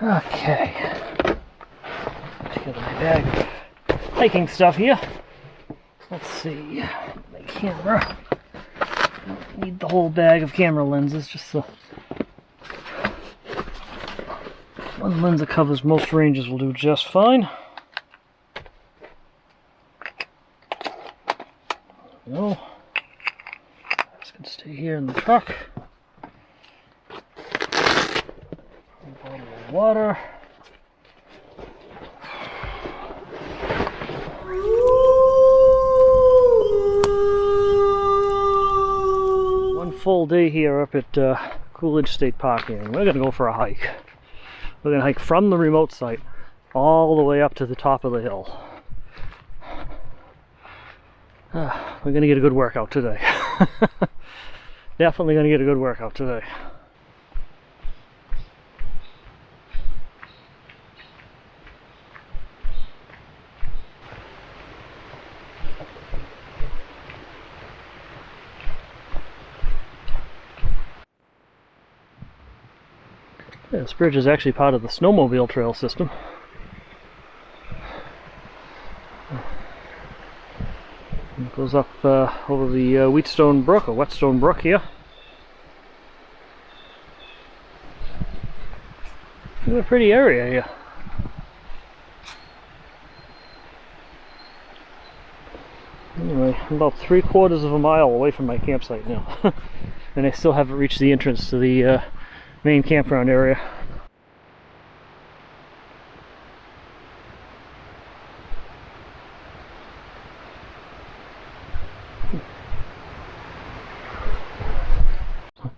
Okay. Let's get my bag of hiking stuff here. Let's see. My camera. Don't need the whole bag of camera lenses, just the one lens that covers most ranges will do just fine. No. This can stay here in the truck. A bottle of water. One full day here up at Coolidge State Park here, and we're going to go for a hike. We're going to hike from the remote site all the way up to the top of the hill. We're going to get a good workout today. Definitely going to get a good workout today. Yeah, this bridge is actually part of the snowmobile trail system. It goes up over the Whetstone Brook, or Whetstone Brook here. It's a pretty area here. Anyway, I'm about 3/4 of a mile away from my campsite now. And I still haven't reached the entrance to the main campground area.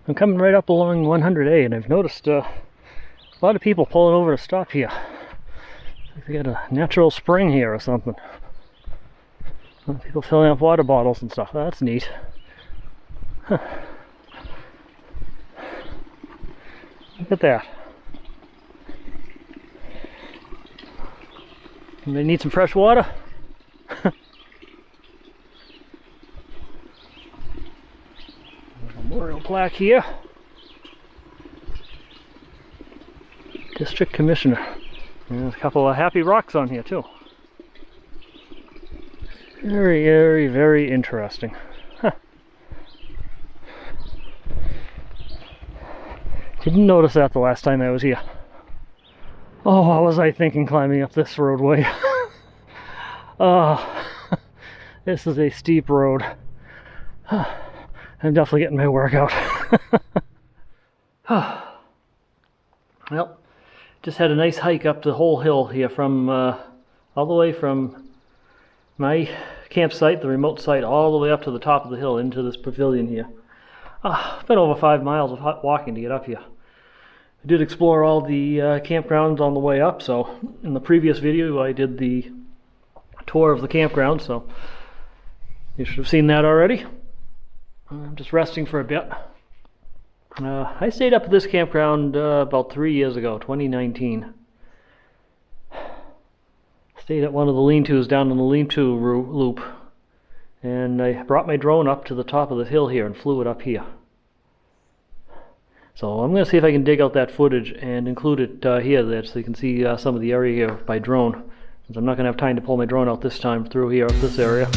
I'm coming right up along 100A, and I've noticed a lot of people pulling over to stop here. Like they got a natural spring here or something. People filling up water bottles and stuff. That's neat. Huh. Look at that. And they need some fresh water. Memorial plaque here. District Commissioner. And there's a couple of happy rocks on here too. Very, very, very interesting. Huh. Didn't notice that the last time I was here. Oh, what was I thinking climbing up this roadway? Oh, this is a steep road. I'm definitely getting my workout. Well, just had a nice hike up the whole hill here from all the way from my campsite, the remote site, all the way up to the top of the hill into this pavilion here. It's been over 5 miles of walking to get up here. I did explore all the campgrounds on the way up, so in the previous video I did the tour of the campground, so you should have seen that already. I'm just resting for a bit. I stayed up at this campground about 3 years ago, 2019. Stayed at one of the lean-tos down in the lean-to loop, and I brought my drone up to the top of the hill here and flew it up here. So I'm going to see if I can dig out that footage and include it here so you can see some of the area here by drone, since I'm not going to have time to pull my drone out this time through here up this area.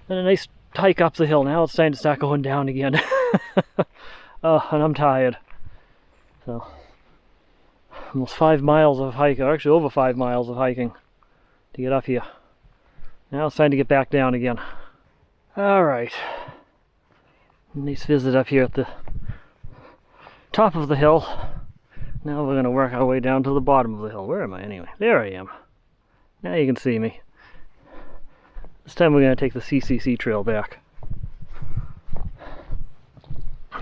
And a nice hike up the hill. Now it's time to start going down again. And I'm tired. So, almost 5 miles of hiking, or actually over 5 miles of hiking to get up here. Now it's time to get back down again. Alright. Nice visit up here at the top of the hill. Now we're going to work our way down to the bottom of the hill. Where am I anyway? There I am. Now you can see me. This time we're going to take the CCC trail back.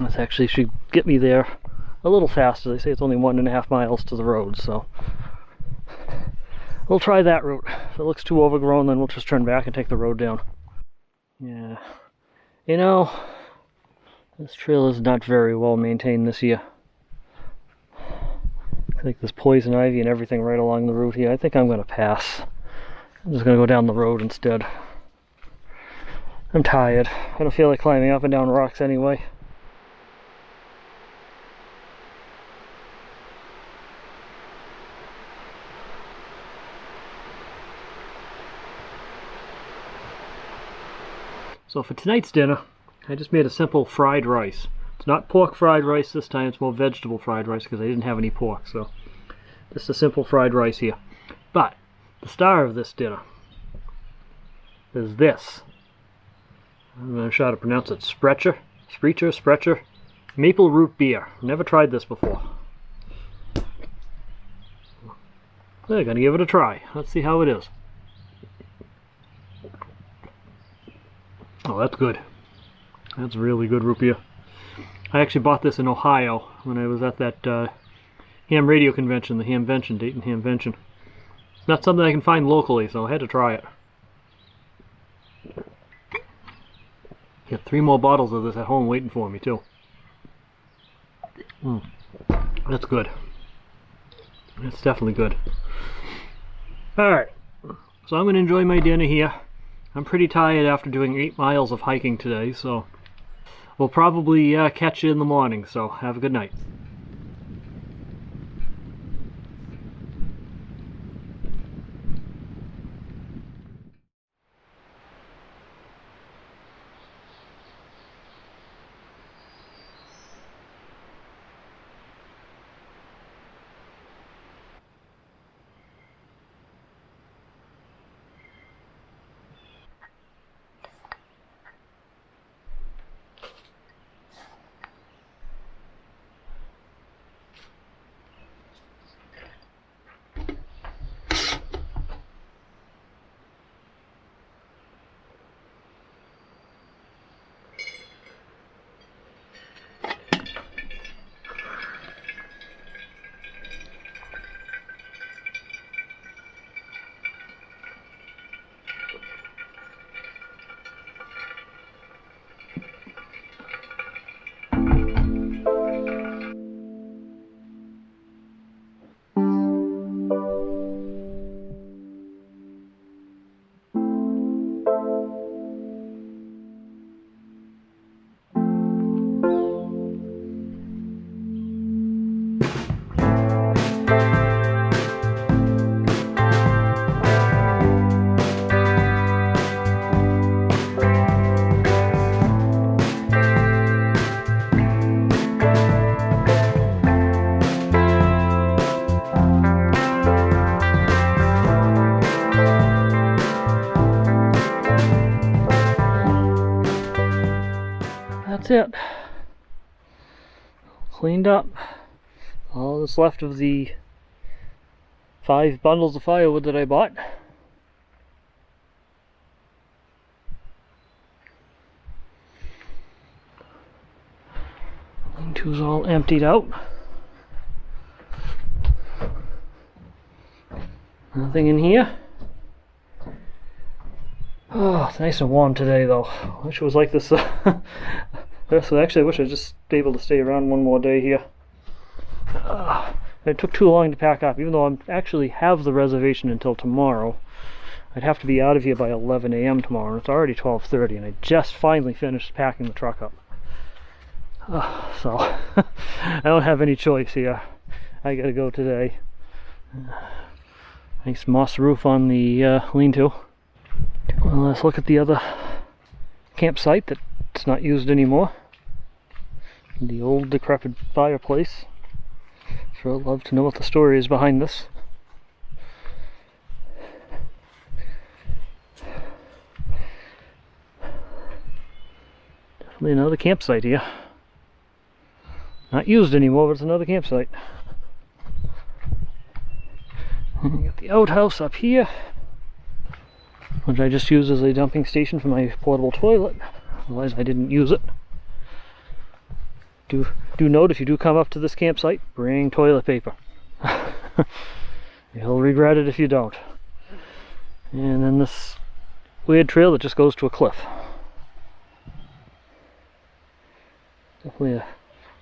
This actually should get me there a little faster. They say it's only 1.5 miles to the road, so we'll try that route. If it looks too overgrown, then we'll just turn back and take the road down. Yeah, you know, this trail is not very well maintained this year. I think there's poison ivy and everything right along the route here. I think I'm going to pass. I'm just going to go down the road instead. I'm tired. I don't feel like climbing up and down rocks anyway. So for tonight's dinner, I just made a simple fried rice. It's not pork fried rice this time, it's more vegetable fried rice because I didn't have any pork, so just a simple fried rice here. But the star of this dinner is this. I'm not sure how to pronounce it. Sprecher, maple root beer. Never tried this before. We're gonna give it a try. Let's see how it is. Oh, that's good. That's really good root beer. I actually bought this in Ohio when I was at that ham radio convention, the Hamvention, Dayton Hamvention. It's not something I can find locally, so I had to try it. Got 3 more bottles of this at home waiting for me, too. That's good. That's definitely good. Alright, so I'm going to enjoy my dinner here. I'm pretty tired after doing 8 miles of hiking today, so we'll probably catch you in the morning, so have a good night. That's it. Cleaned up. All that's left of the 5 bundles of firewood that I bought. Lean-to's all emptied out. Nothing in here. Oh, it's nice and warm today though. I wish it was like this. So actually I wish I was just able to stay around one more day here. It took too long to pack up, even though I actually have the reservation until tomorrow. I'd have to be out of here by 11 a.m. tomorrow, and it's already 12:30, and I just finally finished packing the truck up. So I don't have any choice here. I gotta go today. Nice moss roof on the lean-to. Well, let's look at the other campsite that's not used anymore. The old decrepit fireplace. Sure, I'd love to know what the story is behind this. Definitely another campsite here. Not used anymore, but it's another campsite. And you got the outhouse up here, which I just use as a dumping station for my portable toilet. Otherwise I didn't use it. Do note, if you do come up to this campsite, bring toilet paper. You'll regret it if you don't. And then this weird trail that just goes to a cliff. Definitely a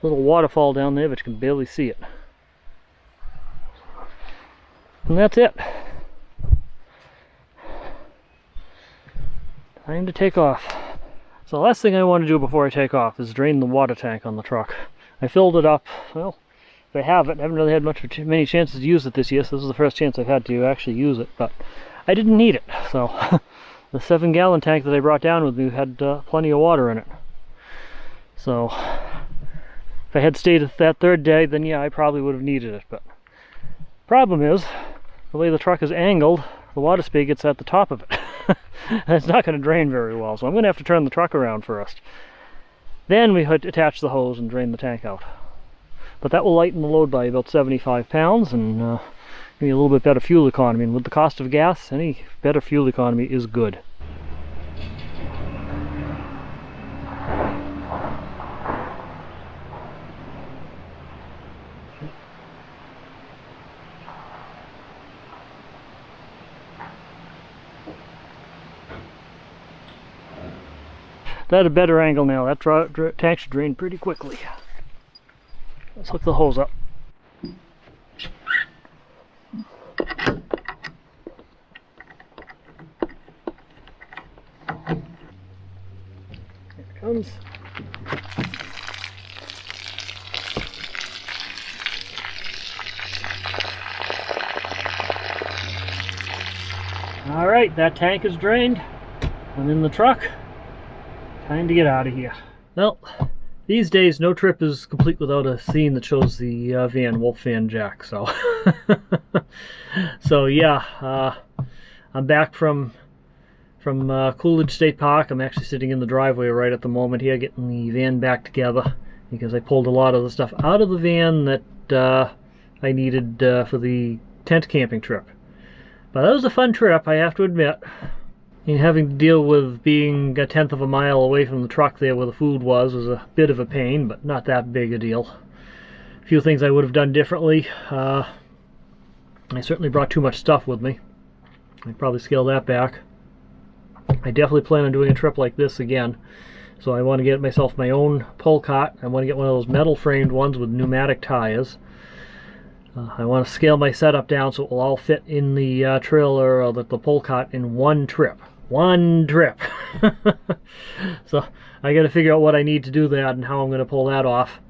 little waterfall down there, but you can barely see it. And that's it. Time to take off. So the last thing I want to do before I take off is drain the water tank on the truck. I filled it up. Well, if I have it, I haven't really had many chances to use it this year, so this is the first chance I've had to actually use it, but I didn't need it. So the 7-gallon tank that I brought down with me had plenty of water in it. So if I had stayed that third day, then yeah, I probably would have needed it. But problem is, the way the truck is angled, the water spigot's at the top of it. And it's not going to drain very well, so I'm going to have to turn the truck around first. Then we attach the hose and drain the tank out. But that will lighten the load by about 75 pounds and give me a little bit better fuel economy. And with the cost of gas, any better fuel economy is good. That's a better angle now. That tank should drain pretty quickly. Let's hook the hose up. Here it comes. All right, that tank is drained. I'm in the truck. Time to get out of here. Well, these days no trip is complete without a scene that shows the van, Wolf Van Jack. So, so yeah, I'm back from Coolidge State Park. I'm actually sitting in the driveway right at the moment here, getting the van back together because I pulled a lot of the stuff out of the van that I needed for the tent camping trip. But that was a fun trip, I have to admit. And having to deal with being a 1/10 of a mile away from the truck there where the food was a bit of a pain, but not that big a deal. A few things I would have done differently. I certainly brought too much stuff with me. I'd probably scale that back. I definitely plan on doing a trip like this again. So I want to get myself my own pull cart. I want to get one of those metal framed ones with pneumatic tires. I want to scale my setup down so it will all fit in the trailer or the pull cart in one trip. One trip! So I got to figure out what I need to do that and how I'm going to pull that off.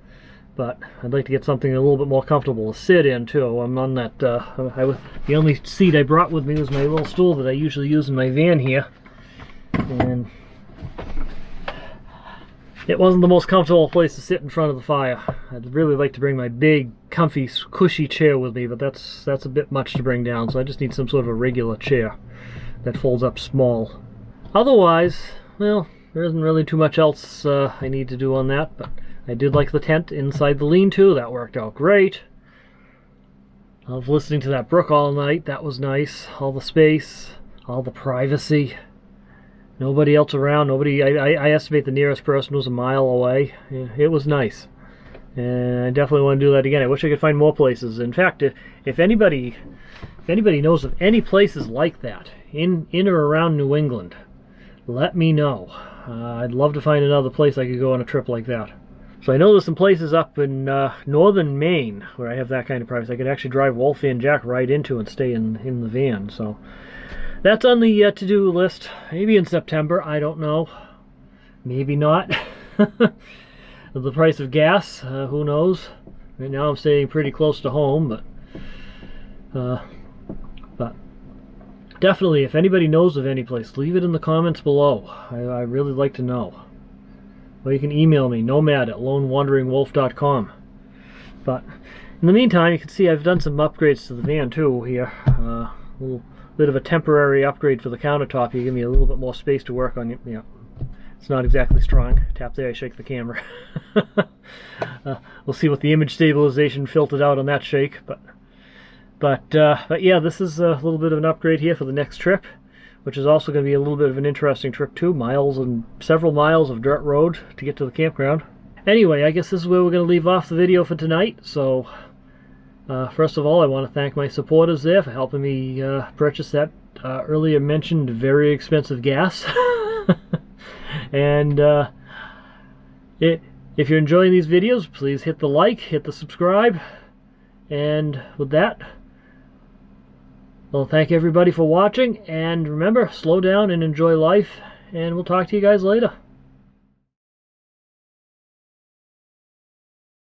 But I'd like to get something a little bit more comfortable to sit in too. I'm on that, the only seat I brought with me was my little stool that I usually use in my van here. And it wasn't the most comfortable place to sit in front of the fire. I'd really like to bring my big, comfy, cushy chair with me, but that's a bit much to bring down, so I just need some sort of a regular chair that folds up small. Otherwise, well, there isn't really too much else I need to do on that, but I did like the tent inside the lean-to. That worked out great. I was listening to that brook all night. That was nice. All the space, all the privacy. Nobody else around. Nobody. I estimate the nearest person was a mile away. Yeah, it was nice, and I definitely want to do that again. I wish I could find more places. In fact, if anybody knows of any places like that in or around New England, let me know. I'd love to find another place I could go on a trip like that. So I know there's some places up in northern Maine where I have that kind of privacy. I could actually drive Wolf Van Jack right into and stay in the van. So that's on the to-do list. Maybe in September, I don't know. Maybe not. The price of gas, who knows? Right now I'm staying pretty close to home, but definitely, if anybody knows of any place, leave it in the comments below. I really like to know. Or you can email me, nomad@lonewanderingwolf.com. But in the meantime, you can see I've done some upgrades to the van too here. A little bit of a temporary upgrade for the countertop. You give me a little bit more space to work on. Yeah, it's not exactly strong. Tap there, I shake the camera. We'll see what the image stabilization filtered out on that shake. But yeah, this is a little bit of an upgrade here for the next trip, which is also going to be a little bit of an interesting trip too. Miles and several miles of dirt road to get to the campground. Anyway, I guess this is where we're going to leave off the video for tonight. So first of all, I want to thank my supporters there for helping me purchase that earlier mentioned very expensive gas. And if you're enjoying these videos, please hit the like, hit the subscribe. And with that, well, thank everybody for watching. And remember, slow down and enjoy life. And we'll talk to you guys later.